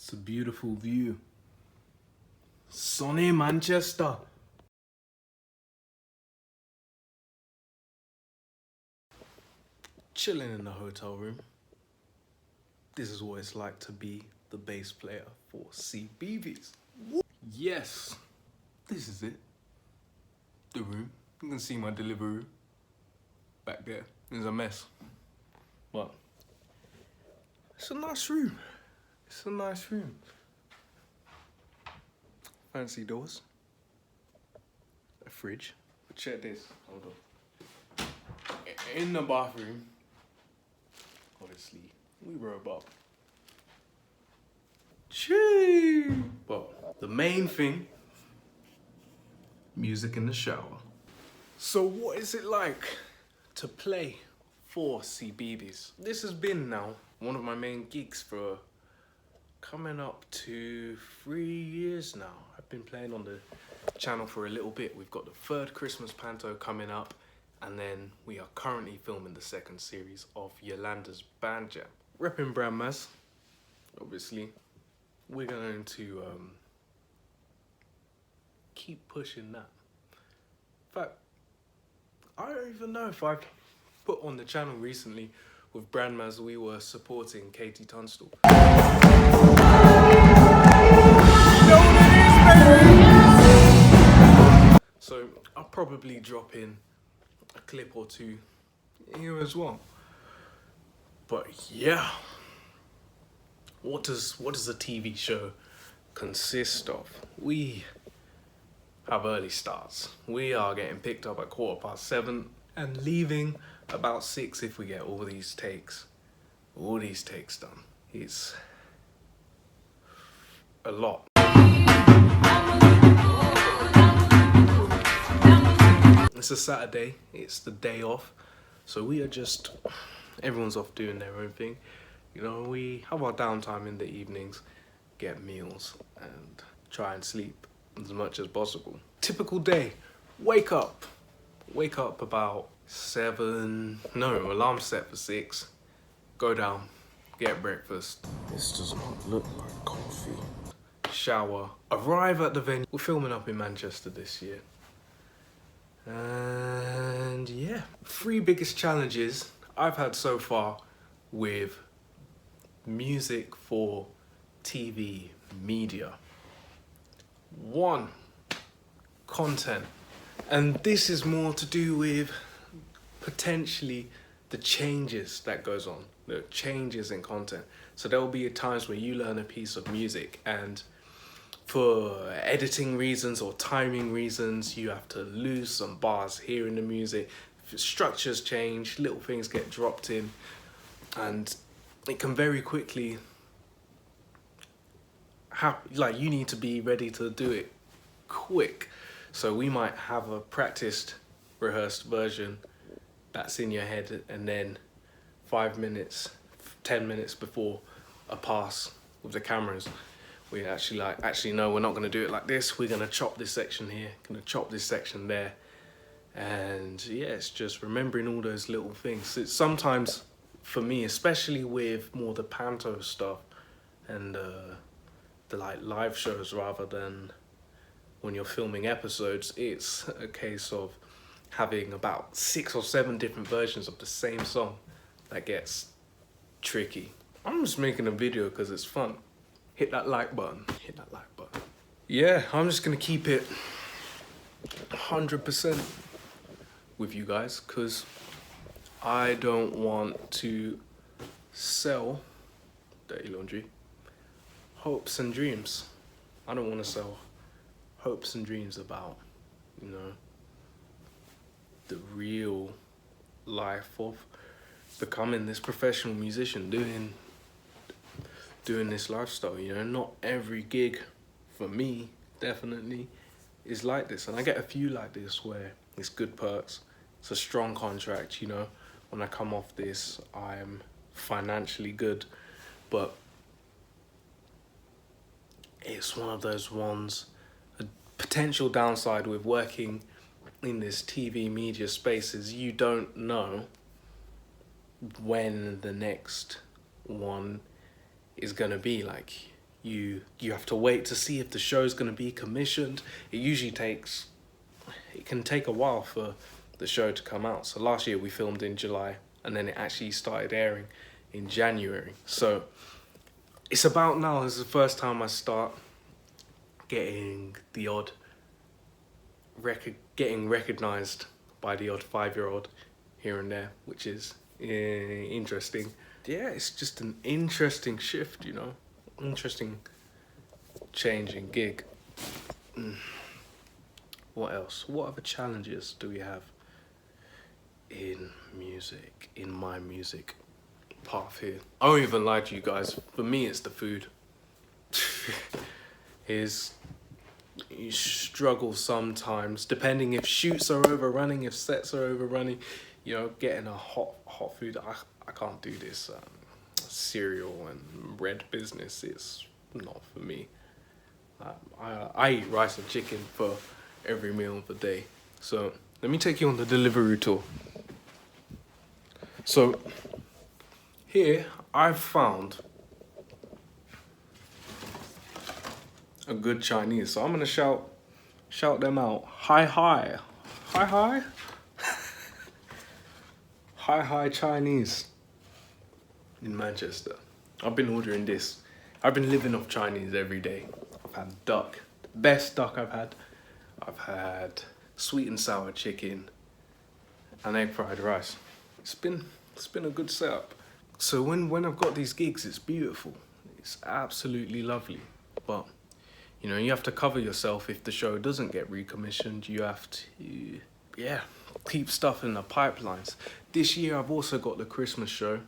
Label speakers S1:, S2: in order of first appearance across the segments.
S1: It's a beautiful view. Sunny Manchester. Chilling in the hotel room. This is what it's like to be the bass player for CBeebies. Yes, this is it. The room. You can see my delivery room. Back there. It's a mess. But it's a nice room. It's a nice room. Fancy doors. A fridge. But check this. Hold on. In the bathroom, obviously, we robe up. Chee! But the main thing, music in the shower. So what is it like to play for CBeebies? This has been now one of my main gigs for coming up to 3 years now. I've been playing on the channel for a little bit. We've got the 3rd Christmas panto coming up, and then we are currently filming the 2nd series of Yolanda's band jam. Repping Brandmas, obviously. We're going to keep pushing that. In fact, I don't even know if I've put on the channel recently with Brandmas, we were supporting Katie Tunstall. So I'll probably drop in a clip or two here as well. But yeah, what does a TV show consist of? We have early starts. We are getting picked up at 7:15 and leaving about 6 if we get all these takes done. It's a lot. It's a Saturday, it's the day off, so we are just, everyone's off doing their own thing. You know, we have our downtime in the evenings, get meals, and try and sleep as much as possible. Typical day, wake up about 7, no, alarm set for 6, go down, get breakfast. This does not look like coffee. Shower, arrive at the venue. We're filming up in Manchester this year. And yeah, 3 biggest challenges I've had so far with music for TV media. 1, content. And this is more to do with potentially the changes that goes on, the changes in content. So there will be times where you learn a piece of music and for editing reasons or timing reasons, you have to lose some bars here in the music. Structures change, little things get dropped in, and it can very quickly happen. Like, you need to be ready to do it quick. So we might have a practiced, rehearsed version that's in your head, and then 5 minutes, 10 minutes before a pass with the cameras, we actually no, we're not going to do it like this. We're going to chop this section here, going to chop this section there. And yeah, it's just remembering all those little things. It's sometimes, for me, especially with more the panto stuff and the like live shows rather than when you're filming episodes, it's a case of having about 6 or 7 different versions of the same song. That gets tricky. I'm just making a video because it's fun. Hit that like button. Hit that like button. Yeah, I'm just gonna keep it 100% with you guys because I don't want to sell dirty laundry hopes and dreams. I don't want to sell hopes and dreams about, you know, the real life of becoming this professional musician, doing this lifestyle. You know, not every gig for me definitely is like this, and I get a few like this where it's good perks, it's a strong contract, you know, when I come off this I'm financially good, but it's one of those ones, a potential downside with working in this TV media space is you don't know when the next one is gonna be. Like, You have to wait to see if the show's going to be commissioned. It can take a while for the show to come out. So last year we filmed in July, and then it actually started airing in January. So it's about now is the first time I start getting the odd getting recognized by the odd 5-year-old here and there, which is interesting. Yeah, it's just an interesting shift, you know, interesting change in gig. What else? What other challenges do we have in music, in my music path here? I won't even lie to you guys, for me it's the food. You struggle sometimes, depending if shoots are overrunning, if sets are overrunning, you know, getting a hot food. I can't do this cereal and bread business. It's not for me. I eat rice and chicken for every meal of the day. So let me take you on the delivery tour. So here I've found a good Chinese, so I'm gonna shout them out. Hi hi, hi hi, hi hi Chinese in Manchester. I've been ordering this. I've been living off Chinese every day. I've had duck, the best duck I've had. I've had sweet and sour chicken and egg fried rice. It's been a good setup. So when I've got these gigs, it's beautiful. It's absolutely lovely, but you know, you have to cover yourself if the show doesn't get recommissioned. You have to, yeah, keep stuff in the pipelines. This year I've also got the Christmas show,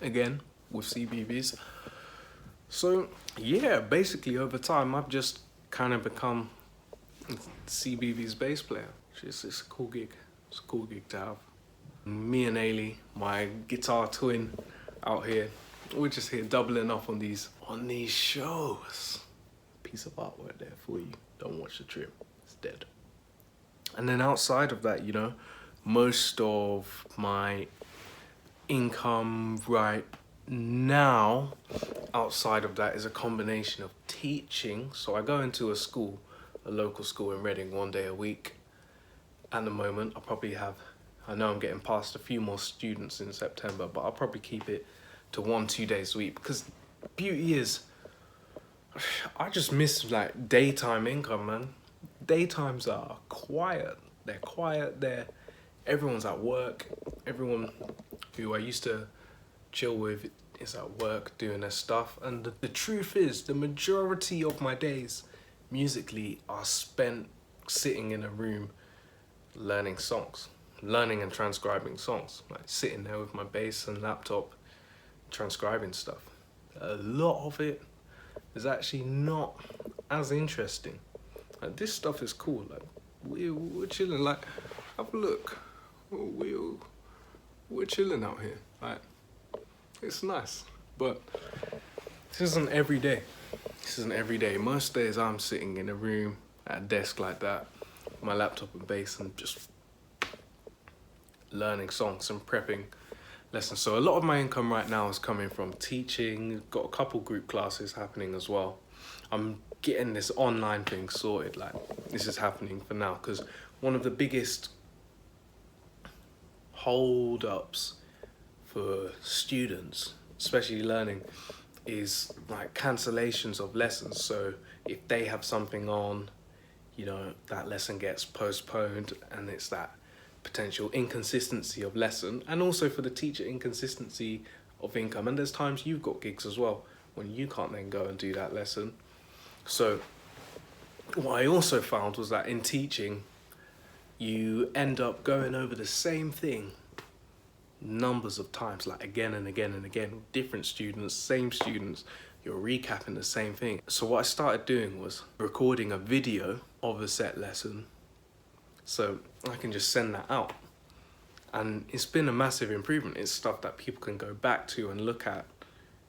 S1: again, with CBeebies. So, yeah, basically over time I've just kind of become CBeebies bass player. It's a cool gig. It's a cool gig to have. Me and Ailey, my guitar twin out here, we're just here doubling up on these shows. Piece of artwork there for you. Don't watch the trim, it's dead. And then outside of that, you know, most of my income right now outside of that is a combination of teaching. So I go into a school, a local school in Reading, 1 day a week. At the moment I know I'm getting past a few more students in September, but I'll probably keep it to 1-2 days a week, because beauty is, I just miss like daytime income, man. Daytimes are quiet. They're quiet. Everyone's at work. Everyone who I used to chill with is at work doing their stuff. And the truth is, the majority of my days musically are spent sitting in a room learning songs, learning and transcribing songs. Like sitting there with my bass and laptop, transcribing stuff. A lot of it is actually not as interesting. Like, this stuff is cool. Like we're chilling. Like, have a look. We're chilling out here. Like, it's nice. But this isn't every day. This isn't every day. Most days I'm sitting in a room at a desk like that, my laptop and bass, and just learning songs and prepping lessons. So a lot of my income right now is coming from teaching. Got a couple group classes happening as well. I'm getting this online thing sorted. Like, this is happening for now, because one of the biggest hold-ups for students, especially learning, is like cancellations of lessons. So if they have something on, you know, that lesson gets postponed, and it's that potential inconsistency of lesson, and also for the teacher, inconsistency of income. And there's times you've got gigs as well when you can't then go and do that lesson. So what I also found was that in teaching, you end up going over the same thing numbers of times, like again and again and again, different students, same students, you're recapping the same thing. So what I started doing was recording a video of a set lesson, so I can just send that out. And it's been a massive improvement. It's stuff that people can go back to and look at,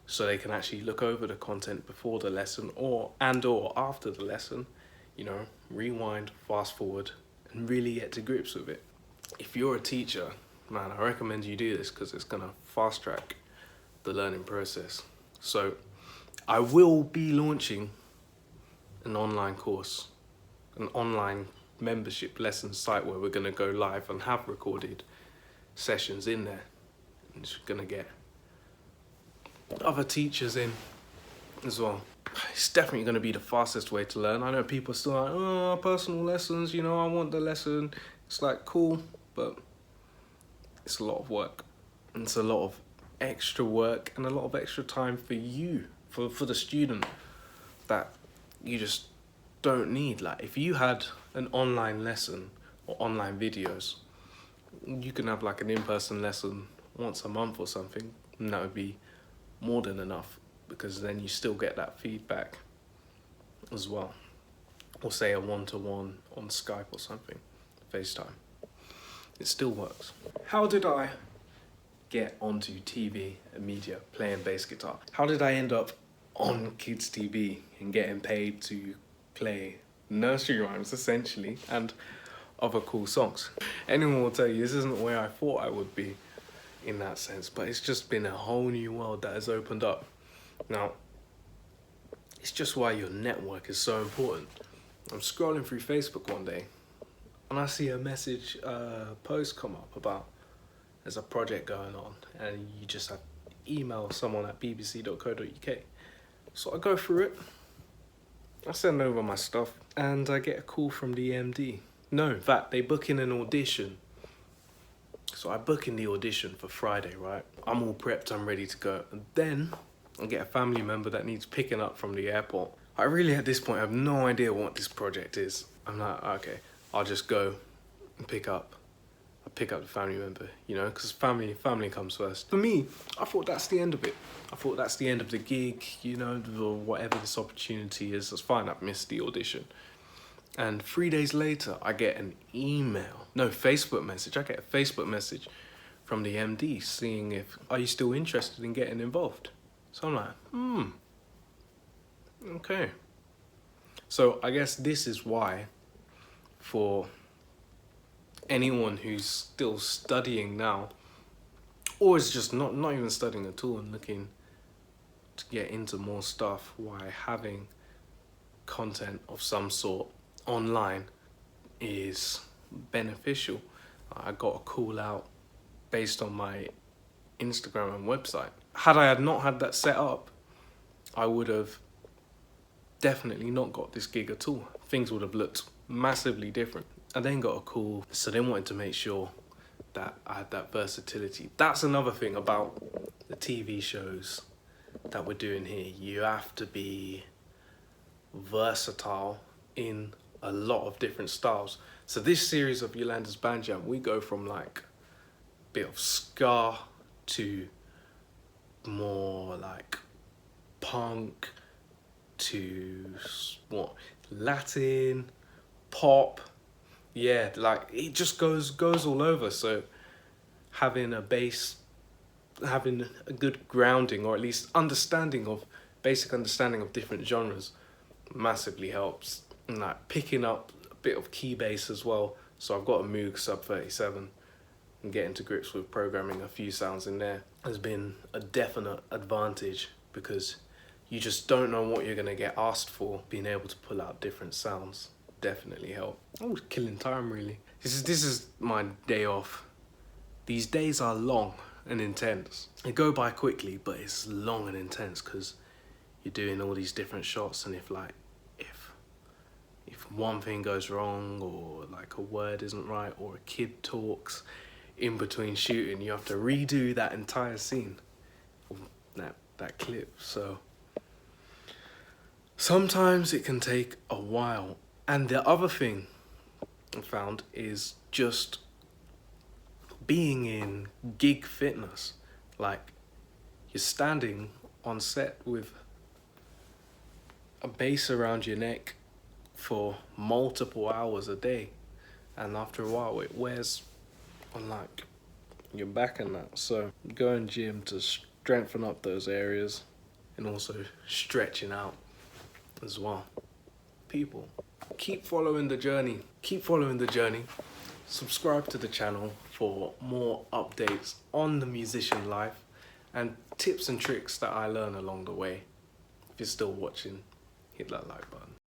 S1: so they can actually look over the content before the lesson or after the lesson, you know, rewind, fast forward, and really get to grips with it. If you're a teacher, man, I recommend you do this, because it's gonna fast track the learning process. So I will be launching an online course, an online membership lesson site where we're going to go live and have recorded sessions in there. And it's going to get other teachers in as well. It's definitely going to be the fastest way to learn. I know people are still like, oh, personal lessons, you know, I want the lesson. It's like, cool, but it's a lot of work. And it's a lot of extra work and a lot of extra time for you, for the student, that you just don't need. Like, if you had an online lesson or online videos, you can have like an in-person lesson once a month or something, and that would be more than enough, because then you still get that feedback as well. Or say a one-to-one on Skype or something, FaceTime. It still works. How did I get onto TV and media playing bass guitar? How did I end up on kids TV and getting paid to play nursery rhymes essentially and other cool songs? Anyone will tell you this isn't where I thought I would be in that sense, but it's just been a whole new world that has opened up. Now, it's just why your network is so important. I'm scrolling through Facebook one day and I see a message post come up about there's a project going on, and you just have to email someone at bbc.co.uk. So I go through it, I send over my stuff, and I get a call from the MD. No, in fact, they book in an audition. So I book in the audition for Friday, right? I'm all prepped, I'm ready to go. And then I get a family member that needs picking up from the airport. I really, at this point, have no idea what this project is. I'm like, okay, I'll just go and pick up the family member, you know, because family comes first. For me, I thought that's the end of it. I thought that's the end of the gig, you know, or whatever this opportunity is. That's fine, I've missed the audition. And 3 days later, I get an Facebook message. I get a Facebook message from the MD seeing if, are you still interested in getting involved? So I'm like, okay. So I guess this is why, for anyone who's still studying now, or is just not even studying at all and looking to get into more stuff, why having content of some sort online is beneficial. I got a call out based on my Instagram and website. Had I not had that set up, I would have definitely not got this gig at all. Things would have looked massively different. I then got a call, so they wanted to make sure that I had that versatility. That's another thing about the TV shows that we're doing here. You have to be versatile in a lot of different styles. So this series of Yolanda's Band Jam, we go from like a bit of ska to more like punk to what, Latin, pop. Yeah, like it just goes all over. So having a bass, having a good grounding, or at least basic understanding of different genres massively helps. And like picking up a bit of key bass as well. So I've got a Moog Sub 37 and getting to grips with programming a few sounds in there has been a definite advantage, because you just don't know what you're gonna get asked for. Being able to pull out different sounds definitely help. I was killing time really. This is my day off. These days are long and intense. They go by quickly, but it's long and intense because you're doing all these different shots, and if one thing goes wrong, or like a word isn't right, or a kid talks in between shooting, you have to redo that entire scene, that clip. So sometimes it can take a while. And the other thing I found is just being in gig fitness. Like, you're standing on set with a bass around your neck for multiple hours a day, and after a while it wears on like your back and that. So go in gym to strengthen up those areas, and also stretching out as well. People, keep following the journey. Subscribe to the channel for more updates on the musician life and tips and tricks that I learn along the way. If you're still watching, hit that like button.